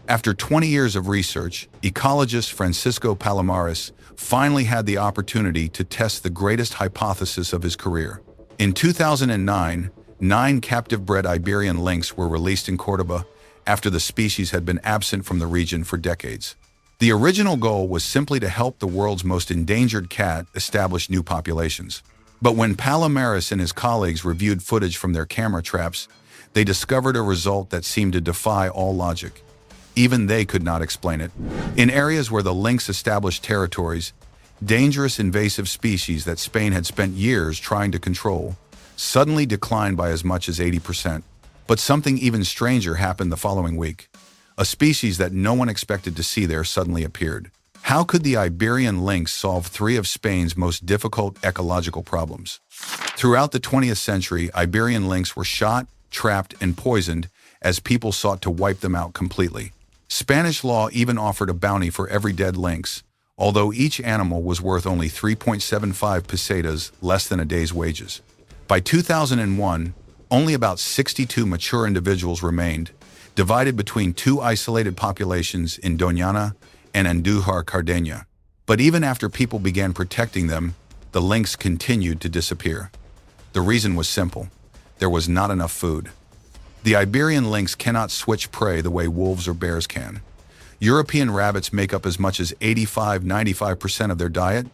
After 20 years of research, ecologist Francisco Palomares finally had the opportunity to test the greatest hypothesis of his career. In 2009, 9 captive-bred Iberian lynx were released in Córdoba after the species had been absent from the region for decades. The original goal was simply to help the world's most endangered cat establish new populations. But when Palomares and his colleagues reviewed footage from their camera traps, they discovered a result that seemed to defy all logic. Even they could not explain it. In areas where the lynx established territories, dangerous invasive species that Spain had spent years trying to control suddenly declined by as much as 80%. But something even stranger happened the following week. A species that no one expected to see there suddenly appeared. How could the Iberian lynx solve 3 of Spain's most difficult ecological problems? Throughout the 20th century, Iberian lynx were shot, trapped, and poisoned as people sought to wipe them out completely. Spanish law even offered a bounty for every dead lynx, although each animal was worth only 3.75 pesetas, less than a day's wages. By 2001, only about 62 mature individuals remained, divided between 2 isolated populations in Doñana and Andújar Cardeña. But even after people began protecting them, the lynx continued to disappear. The reason was simple: there was not enough food. The Iberian lynx cannot switch prey the way wolves or bears can. European rabbits make up as much as 85–95% of their diet,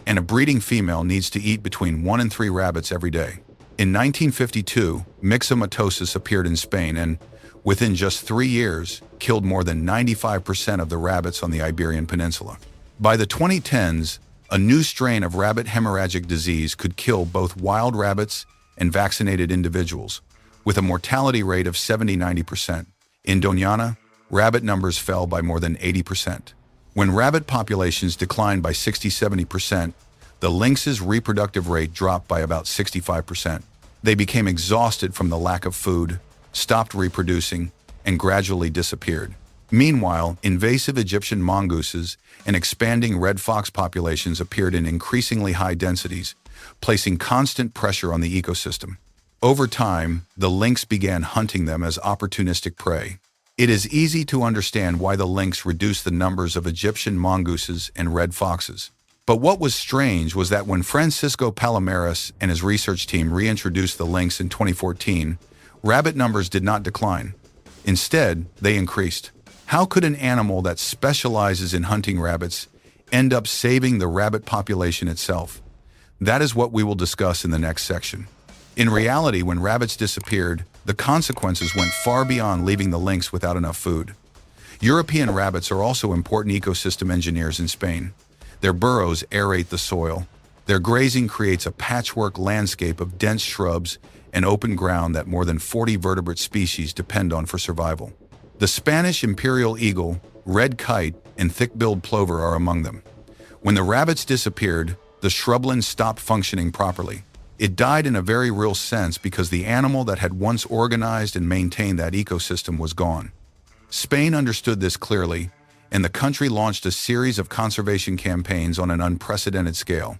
and a breeding female needs to eat between 1 and 3 rabbits every day. In 1952, myxomatosis appeared in Spain and, within just 3 years, killed more than 95% of the rabbits on the Iberian Peninsula. By the 2010s, a new strain of rabbit hemorrhagic disease could kill both wild rabbits and vaccinated individuals, with a mortality rate of 70–90%. In Doñana, rabbit numbers fell by more than 80%. When rabbit populations declined by 60–70%, the lynx's reproductive rate dropped by about 65%. They became exhausted from the lack of food, stopped reproducing, and gradually disappeared. Meanwhile, invasive Egyptian mongooses and expanding red fox populations appeared in increasingly high densities, placing constant pressure on the ecosystem. Over time, the lynx began hunting them as opportunistic prey. It is easy to understand why the lynx reduced the numbers of Egyptian mongooses and red foxes. But what was strange was that when Francisco Palomares and his research team reintroduced the lynx in 2014, rabbit numbers did not decline. Instead, they increased. How could an animal that specializes in hunting rabbits end up saving the rabbit population itself? That is what we will discuss in the next section. In reality, when rabbits disappeared, the consequences went far beyond leaving the lynx without enough food. European rabbits are also important ecosystem engineers in Spain. Their burrows aerate the soil. Their grazing creates a patchwork landscape of dense shrubs and open ground that more than 40 vertebrate species depend on for survival. The Spanish imperial eagle, red kite, and thick-billed plover are among them. When the rabbits disappeared, the shrubland stopped functioning properly. It died in a very real sense because the animal that had once organized and maintained that ecosystem was gone. Spain understood this clearly, and the country launched a series of conservation campaigns on an unprecedented scale.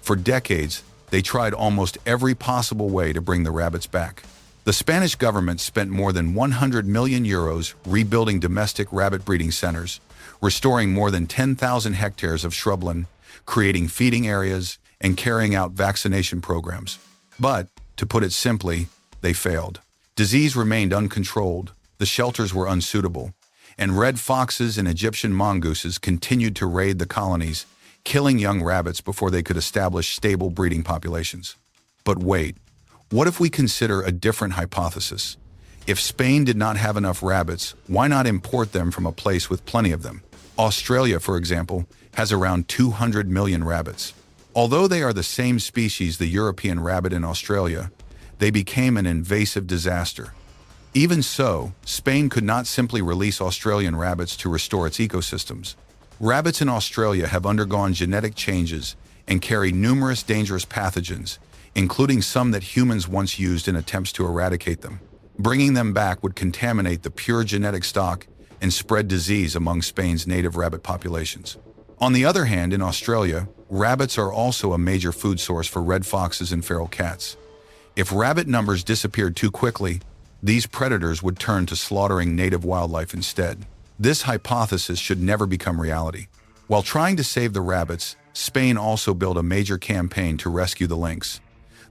For decades, they tried almost every possible way to bring the rabbits back. The Spanish government spent more than 100 million euros rebuilding domestic rabbit breeding centers, restoring more than 10,000 hectares of shrubland, creating feeding areas, and carrying out vaccination programs. But, to put it simply, they failed. Disease remained uncontrolled, the shelters were unsuitable, and red foxes and Egyptian mongooses continued to raid the colonies, killing young rabbits before they could establish stable breeding populations. But wait, what if we consider a different hypothesis? If Spain did not have enough rabbits, why not import them from a place with plenty of them? Australia, for example, has around 200 million rabbits. Although they are the same species, the European rabbit in Australia, they became an invasive disaster. Even so, Spain could not simply release Australian rabbits to restore its ecosystems. Rabbits in Australia have undergone genetic changes and carry numerous dangerous pathogens, including some that humans once used in attempts to eradicate them. Bringing them back would contaminate the pure genetic stock and spread disease among Spain's native rabbit populations. On the other hand, in Australia, rabbits are also a major food source for red foxes and feral cats. If rabbit numbers disappeared too quickly, these predators would turn to slaughtering native wildlife instead. This hypothesis should never become reality. While trying to save the rabbits, Spain also built a major campaign to rescue the lynx.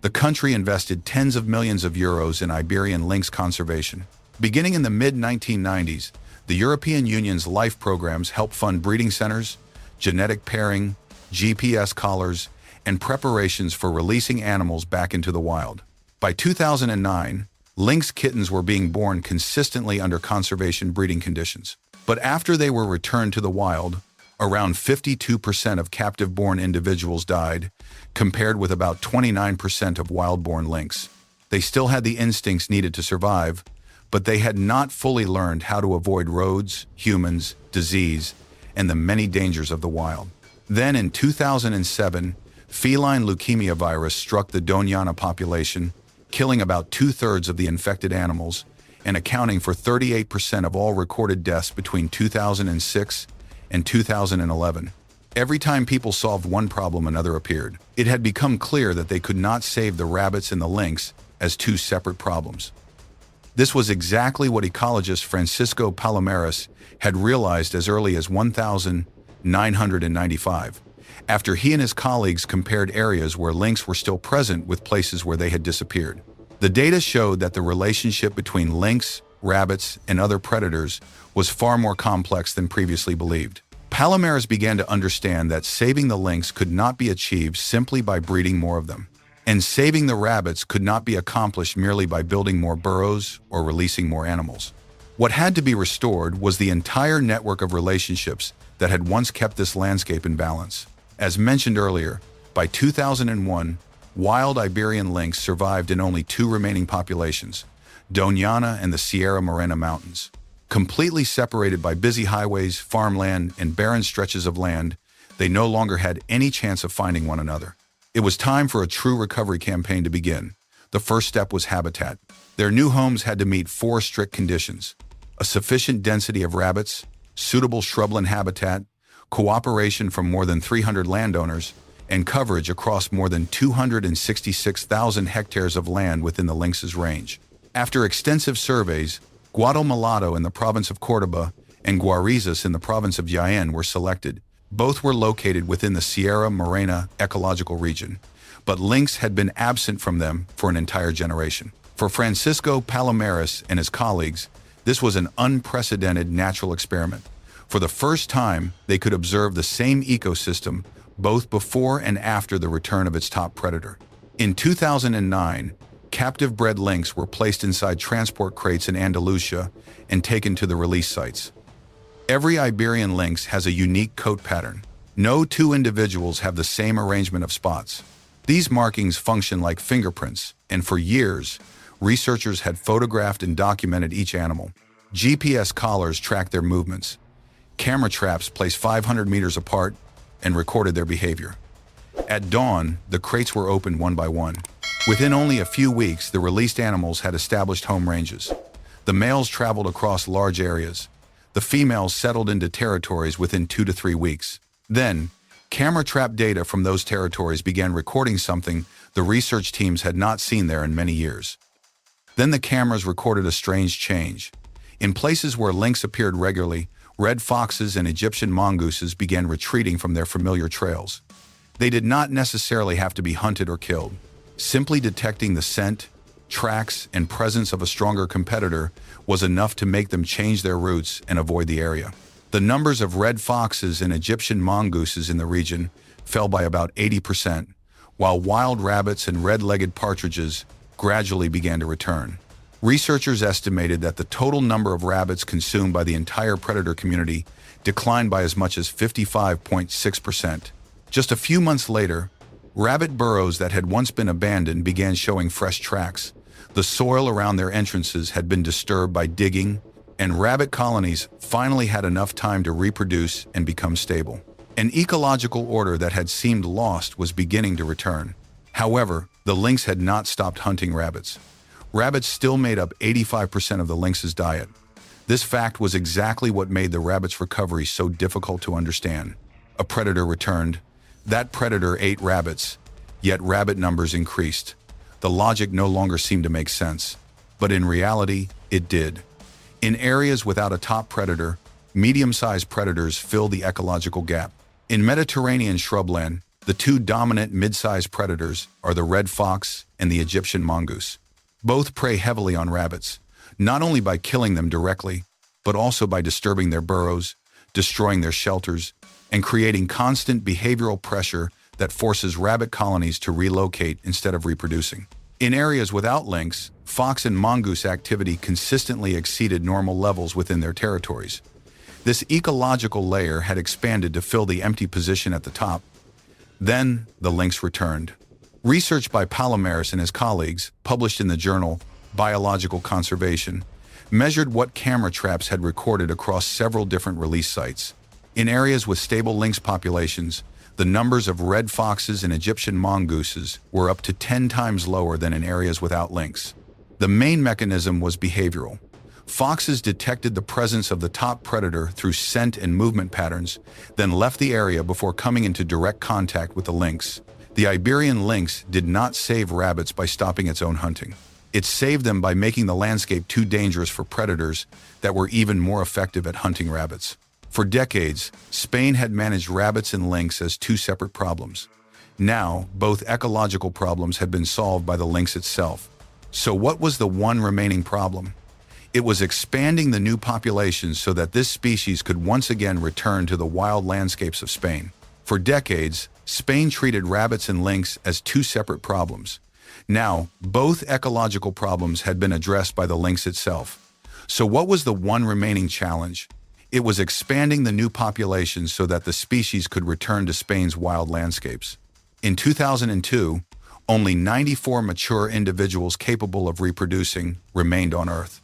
The country invested tens of millions of euros in Iberian lynx conservation. Beginning in the mid-1990s, the European Union's LIFE programs helped fund breeding centers, genetic pairing, GPS collars, and preparations for releasing animals back into the wild. By 2009, lynx kittens were being born consistently under conservation breeding conditions. But after they were returned to the wild, around 52% of captive-born individuals died, compared with about 29% of wild-born lynx. They still had the instincts needed to survive, but they had not fully learned how to avoid roads, humans, disease, and the many dangers of the wild. Then in 2007, feline leukemia virus struck the Doñana population, killing about 2/3 of the infected animals and accounting for 38% of all recorded deaths between 2006 and 2011. Every time people solved one problem, another appeared. It had become clear that they could not save the rabbits and the lynx as two separate problems. This was exactly what ecologist Francisco Palomares had realized as early as 1995, after he and his colleagues compared areas where lynx were still present with places where they had disappeared. The data showed that the relationship between lynx, rabbits, and other predators was far more complex than previously believed. Palomares began to understand that saving the lynx could not be achieved simply by breeding more of them, and saving the rabbits could not be accomplished merely by building more burrows or releasing more animals. What had to be restored was the entire network of relationships that had once kept this landscape in balance. As mentioned earlier, by 2001, wild Iberian lynx survived in only two remaining populations, Doñana and the Sierra Morena Mountains. Completely separated by busy highways, farmland, and barren stretches of land, they no longer had any chance of finding one another. It was time for a true recovery campaign to begin. The first step was habitat. Their new homes had to meet four strict conditions: a sufficient density of rabbits, suitable shrubland habitat, cooperation from more than 300 landowners, and coverage across more than 266,000 hectares of land within the lynx's range. After extensive surveys, Guadalmalado in the province of Córdoba and Guarizas in the province of Jaén were selected. Both were located within the Sierra Morena Ecological region, but lynx had been absent from them for an entire generation. For Francisco Palomares and his colleagues, this was an unprecedented natural experiment. For the first time, they could observe the same ecosystem both before and after the return of its top predator. In 2009, captive-bred lynx were placed inside transport crates in Andalusia and taken to the release sites. Every Iberian lynx has a unique coat pattern. No two individuals have the same arrangement of spots. These markings function like fingerprints, and for years, researchers had photographed and documented each animal. GPS collars tracked their movements. Camera traps placed 500 meters apart and recorded their behavior. At dawn, the crates were opened one by one. Within only a few weeks, the released animals had established home ranges. The males traveled across large areas. The females settled into territories within 2 to 3 weeks. Then, camera trap data from those territories began recording something the research teams had not seen there in many years. Then the cameras recorded a strange change. In places where lynx appeared regularly, red foxes and Egyptian mongooses began retreating from their familiar trails. They did not necessarily have to be hunted or killed. Simply detecting the scent, tracks, and presence of a stronger competitor was enough to make them change their routes and avoid the area. The numbers of red foxes and Egyptian mongooses in the region fell by about 80%, while wild rabbits and red-legged partridges gradually began to return. Researchers estimated that the total number of rabbits consumed by the entire predator community declined by as much as 55.6%. Just a few months later, rabbit burrows that had once been abandoned began showing fresh tracks. The soil around their entrances had been disturbed by digging, and rabbit colonies finally had enough time to reproduce and become stable. An ecological order that had seemed lost was beginning to return. However, the lynx had not stopped hunting rabbits. Rabbits still made up 85% of the lynx's diet. This fact was exactly what made the rabbit's recovery so difficult to understand. A predator returned. That predator ate rabbits, yet rabbit numbers increased. The logic no longer seemed to make sense, but in reality, it did. In areas without a top predator, medium-sized predators fill the ecological gap. In Mediterranean shrubland, the two dominant mid-sized predators are the red fox and the Egyptian mongoose. Both prey heavily on rabbits, not only by killing them directly, but also by disturbing their burrows, destroying their shelters, and creating constant behavioral pressure that forces rabbit colonies to relocate instead of reproducing. In areas without lynx, fox and mongoose activity consistently exceeded normal levels within their territories. This ecological layer had expanded to fill the empty position at the top. Then, the lynx returned. Research by Palomares and his colleagues, published in the journal Biological Conservation, measured what camera traps had recorded across several different release sites. In areas with stable lynx populations, the numbers of red foxes and Egyptian mongooses were up to 10 times lower than in areas without lynx. The main mechanism was behavioral. Foxes detected the presence of the top predator through scent and movement patterns, then left the area before coming into direct contact with the lynx. The Iberian lynx did not save rabbits by stopping its own hunting. It saved them by making the landscape too dangerous for predators that were even more effective at hunting rabbits. For decades, Spain had managed rabbits and lynx as two separate problems. Now, both ecological problems had been solved by the lynx itself. So what was the one remaining problem? It was expanding the new populations so that this species could once again return to the wild landscapes of Spain. For decades, Spain treated rabbits and lynx as two separate problems. Now, both ecological problems had been addressed by the lynx itself. So what was the one remaining challenge? It was expanding the new populations so that the species could return to Spain's wild landscapes. In 2002, only 94 mature individuals capable of reproducing remained on Earth.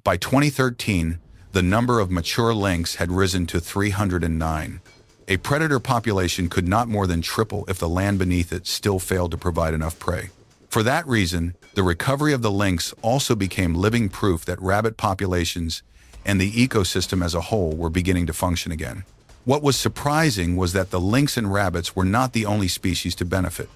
By 2013, the number of mature lynx had risen to 309. A predator population could not more than triple if the land beneath it still failed to provide enough prey. For that reason, the recovery of the lynx also became living proof that rabbit populations and the ecosystem as a whole were beginning to function again. What was surprising was that the lynx and rabbits were not the only species to benefit.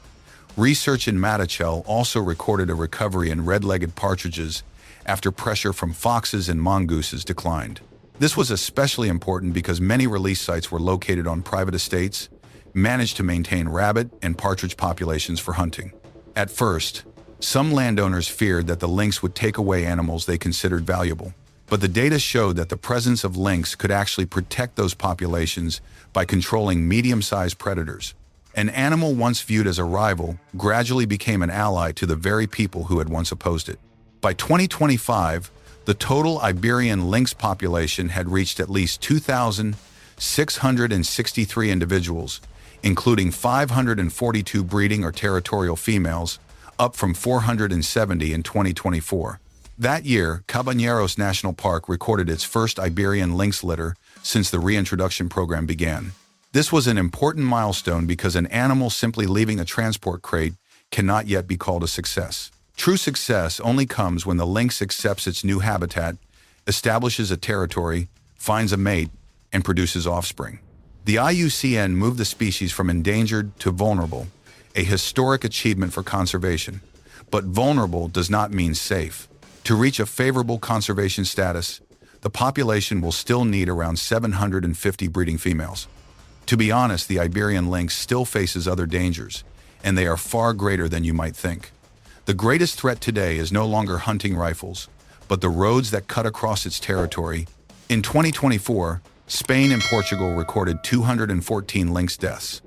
Research in Matichel also recorded a recovery in red-legged partridges after pressure from foxes and mongooses declined. This was especially important because many release sites were located on private estates, managed to maintain rabbit and partridge populations for hunting. At first, some landowners feared that the lynx would take away animals they considered valuable. But the data showed that the presence of lynx could actually protect those populations by controlling medium-sized predators. An animal once viewed as a rival gradually became an ally to the very people who had once opposed it. By 2025, the total Iberian lynx population had reached at least 2,663 individuals, including 542 breeding or territorial females, up from 470 in 2024. That year, Cabañeros National Park recorded its first Iberian lynx litter since the reintroduction program began. This was an important milestone because an animal simply leaving a transport crate cannot yet be called a success. True success only comes when the lynx accepts its new habitat, establishes a territory, finds a mate, and produces offspring. The IUCN moved the species from endangered to vulnerable, a historic achievement for conservation. But vulnerable does not mean safe. To reach a favorable conservation status, the population will still need around 750 breeding females. To be honest, the Iberian lynx still faces other dangers, and they are far greater than you might think. The greatest threat today is no longer hunting rifles, but the roads that cut across its territory. In 2024, Spain and Portugal recorded 214 lynx deaths.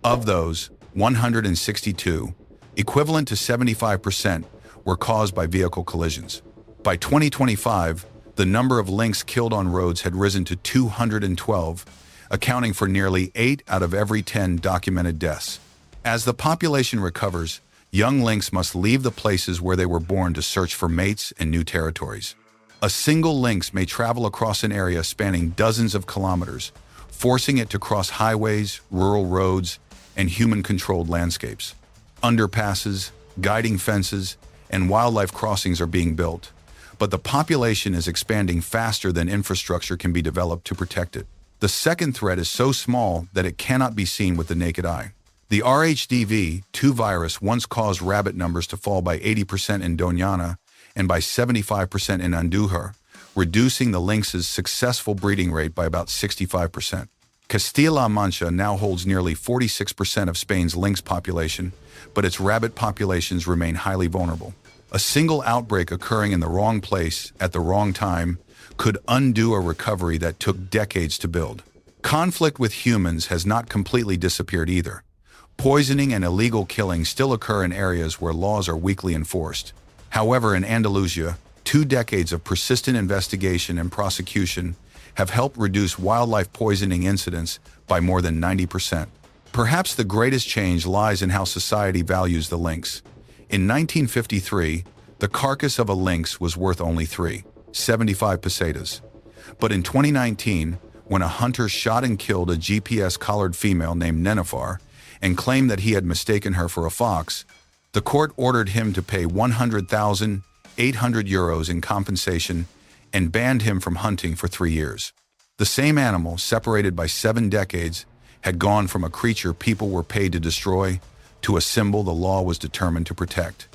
Of those, 162, equivalent to 75%, were caused by vehicle collisions. By 2025, the number of lynx killed on roads had risen to 212, accounting for nearly 8 out of every 10 documented deaths. As the population recovers, young lynx must leave the places where they were born to search for mates and new territories. A single lynx may travel across an area spanning dozens of kilometers, forcing it to cross highways, rural roads, and human-controlled landscapes. Underpasses, guiding fences, and wildlife crossings are being built, but the population is expanding faster than infrastructure can be developed to protect it. The second threat is so small that it cannot be seen with the naked eye. The RHDV-2 virus once caused rabbit numbers to fall by 80% in Doñana and by 75% in Andújar, reducing the lynx's successful breeding rate by about 65%. Castilla-La Mancha now holds nearly 46% of Spain's lynx population, but its rabbit populations remain highly vulnerable. A single outbreak occurring in the wrong place at the wrong time could undo a recovery that took decades to build. Conflict with humans has not completely disappeared either. Poisoning and illegal killing still occur in areas where laws are weakly enforced. However, in Andalusia, 2 decades of persistent investigation and prosecution have helped reduce wildlife poisoning incidents by more than 90%. Perhaps the greatest change lies in how society values the lynx. In 1953, the carcass of a lynx was worth only 3.75 pesetas. But in 2019, when a hunter shot and killed a GPS-collared female named Nenefar and claimed that he had mistaken her for a fox, the court ordered him to pay 100,800 euros in compensation and banned him from hunting for 3 years. The same animal, separated by 7 decades, had gone from a creature people were paid to destroy to a symbol the law was determined to protect.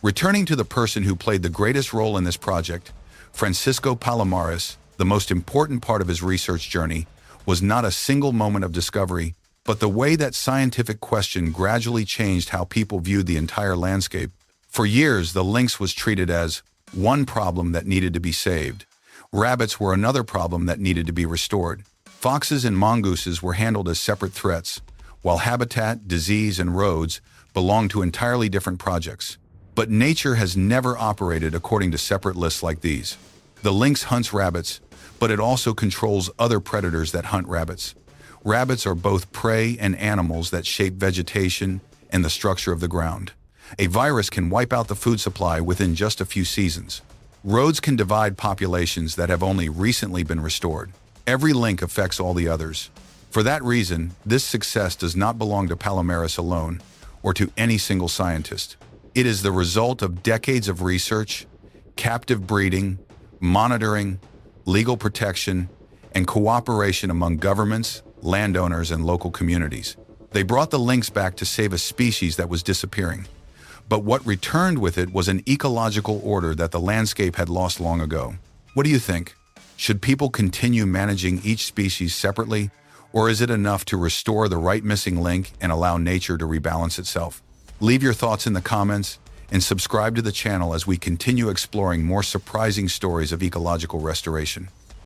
Returning to the person who played the greatest role in this project, Francisco Palomares, the most important part of his research journey was not a single moment of discovery, but the way that scientific question gradually changed how people viewed the entire landscape. For years, the lynx was treated as one problem that needed to be saved. Rabbits were another problem that needed to be restored. Foxes and mongooses were handled as separate threats, while habitat, disease, and roads belonged to entirely different projects. But nature has never operated according to separate lists like these. The lynx hunts rabbits, but it also controls other predators that hunt rabbits. Rabbits are both prey and animals that shape vegetation and the structure of the ground. A virus can wipe out the food supply within just a few seasons. Roads can divide populations that have only recently been restored. Every link affects all the others. For that reason, this success does not belong to Palomares alone or to any single scientist. It is the result of decades of research, captive breeding, monitoring, legal protection, and cooperation among governments, landowners, and local communities. They brought the lynx back to save a species that was disappearing. But what returned with it was an ecological order that the landscape had lost long ago. What do you think? Should people continue managing each species separately, or is it enough to restore the right missing link and allow nature to rebalance itself? Leave your thoughts in the comments and subscribe to the channel as we continue exploring more surprising stories of ecological restoration.